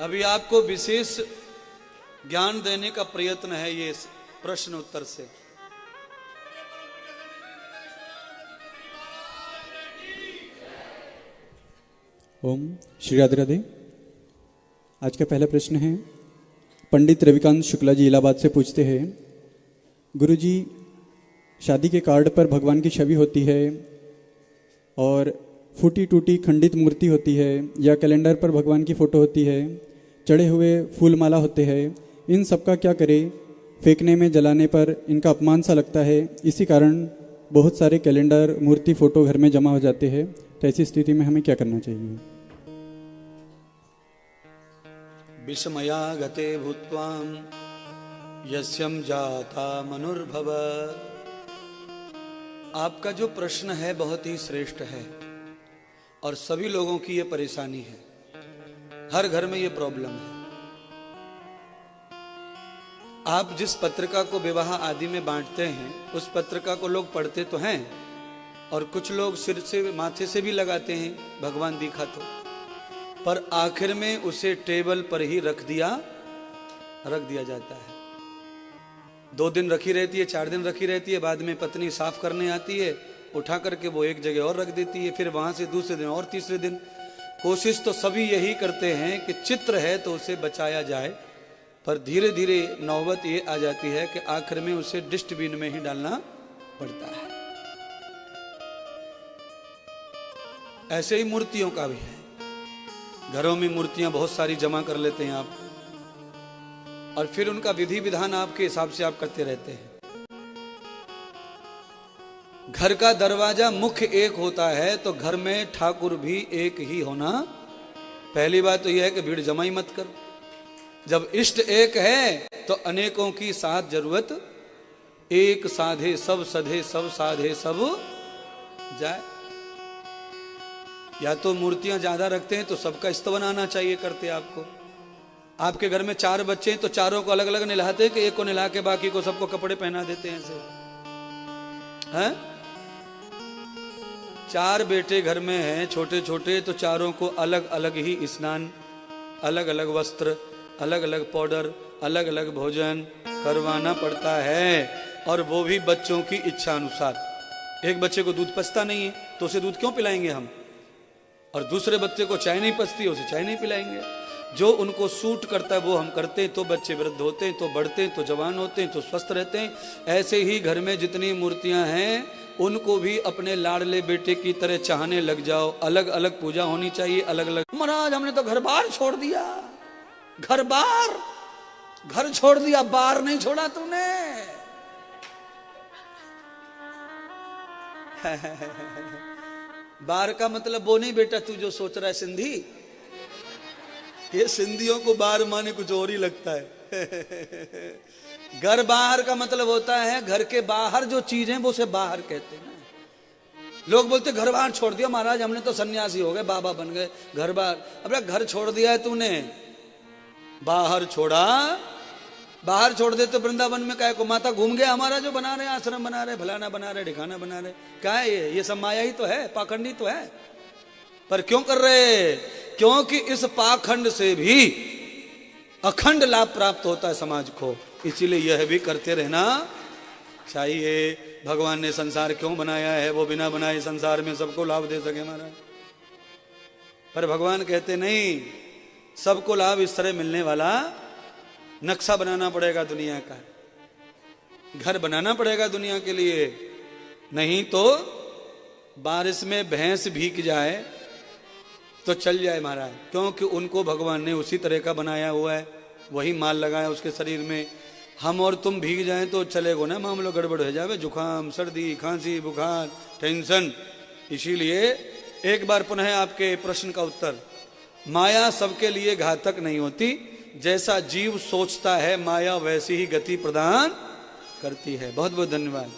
अभी आपको विशेष ज्ञान देने का प्रयत्न है ये प्रश्न उत्तर से। ओम श्री राधे राधे। आज का पहला प्रश्न है, पंडित रविकांत शुक्ला जी इलाहाबाद से पूछते हैं, गुरुजी शादी के कार्ड पर भगवान की छवि होती है और फूटी टूटी खंडित मूर्ति होती है, या कैलेंडर पर भगवान की फोटो होती है, चढ़े हुए फूल माला होते हैं, इन सब का क्या करें? फेंकने में जलाने पर इनका अपमान सा लगता है। इसी कारण बहुत सारे कैलेंडर मूर्ति फोटो घर में जमा हो जाते हैं। तो ऐसी स्थिति में हमें क्या करना चाहिए? विस्मया गते भूत्वां यस्यं जाता मनुर्भव। आपका जो प्रश्न है बहुत ही श्रेष्ठ है और सभी लोगों की ये परेशानी है। हर घर में ये प्रॉब्लम है। आप जिस पत्रिका को विवाह आदि में बांटते हैं उस पत्रिका को लोग पढ़ते तो हैं और कुछ लोग सिर से माथे से भी लगाते हैं भगवान दिखा तो, पर आखिर में उसे टेबल पर ही रख दिया जाता है। 2 दिन रखी रहती है, 4 दिन रखी रहती है, बाद में पत्नी साफ करने आती है, उठा करके वो एक जगह और रख देती है, फिर वहां से दूसरे दिन और तीसरे दिन। कोशिश तो सभी यही करते हैं कि चित्र है तो उसे बचाया जाए, पर धीरे धीरे नौबत ये आ जाती है कि आखिर में उसे डस्टबिन में ही डालना पड़ता है। ऐसे ही मूर्तियों का भी है। घरों में मूर्तियां बहुत सारी जमा कर लेते हैं आप, और फिर उनका विधि विधान आपके हिसाब से आप करते रहते हैं। घर का दरवाजा मुख्य एक होता है तो घर में ठाकुर भी एक ही होना। पहली बात तो यह है कि भीड़ जमा ही मत कर। जब इष्ट एक है तो अनेकों की साथ जरूरत, एक साधे सब सधे, सब साधे सब जाए। या तो मूर्तियां ज्यादा रखते हैं तो सबका स्तवन आना चाहिए करते आपको। आपके घर में 4 बच्चे हैं तो चारों को अलग अलग नहलाते हैं कि एक को नहला के बाकी को सबको कपड़े पहना देते हैं ऐसे हैं? 4 बेटे घर में हैं छोटे छोटे, तो चारों को अलग अलग ही स्नान, अलग अलग वस्त्र, अलग अलग पाउडर, अलग अलग भोजन करवाना पड़ता है, और वो भी बच्चों की इच्छा अनुसार। एक बच्चे को दूध पचता नहीं है तो उसे दूध क्यों पिलाएंगे हम, और दूसरे बच्चे को चाय नहीं पचती है उसे चाय नहीं पिलाएंगे। जो उनको सूट करता है वो हम करते हैं, तो बच्चे वृद्ध होते हैं, तो बढ़ते हैं, तो जवान होते हैं, तो स्वस्थ रहते हैं। ऐसे ही घर में जितनी मूर्तियां हैं उनको भी अपने लाडले बेटे की तरह चाहने लग जाओ। अलग अलग पूजा होनी चाहिए, अलग अलग। महाराज हमने तो घर बार छोड़ दिया, घर बार, घर छोड़ दिया, बार नहीं छोड़ा तूने। बार का मतलब वो नहीं बेटा तू जो सोच रहा है सिंधी, ये सिंधियों को बार माने कुछ और ही लगता है। घर बाहर का मतलब होता है घर के बाहर जो चीज है वो उसे बाहर कहते हैं ना। लोग बोलते घर बाहर छोड़ दिया महाराज हमने तो सन्यासी हो गए, बाबा बन गए, घर बाहर। अब घर छोड़ दिया है तूने, बाहर छोड़ा। बाहर छोड़ दे तो वृंदावन में क्या को माता घूम गया हमारा जो बना रहे आश्रम बना रहे, फलाना बना रहे, ठिकाना बना रहे, क्या है ये सब माया ही तो है, पाखंडी तो है। पर क्यों कर रहे? क्योंकि इस पाखंड से भी अखंड लाभ प्राप्त होता है समाज को, इसीलिए यह भी करते रहना चाहिए। भगवान ने संसार क्यों बनाया है? वो बिना बनाए संसार में सबको लाभ दे सके महाराज। पर भगवान कहते नहीं, सबको लाभ इस तरह मिलने वाला नक्शा बनाना पड़ेगा दुनिया का, घर बनाना पड़ेगा दुनिया के लिए। नहीं तो बारिश में भैंस भीग जाए तो चल जाए महाराज, क्योंकि उनको भगवान ने उसी तरह का बनाया हुआ है, वही माल लगाया उसके शरीर में। हम और तुम भीग जाएं तो चलेगो ना, मामलो गड़बड़ हो जाए, जुकाम, सर्दी, खांसी, बुखार, टेंशन। इसीलिए एक बार पुनः आपके प्रश्न का उत्तर, माया सबके लिए घातक नहीं होती। जैसा जीव सोचता है माया वैसी ही गति प्रदान करती है। बहुत बहुत धन्यवाद।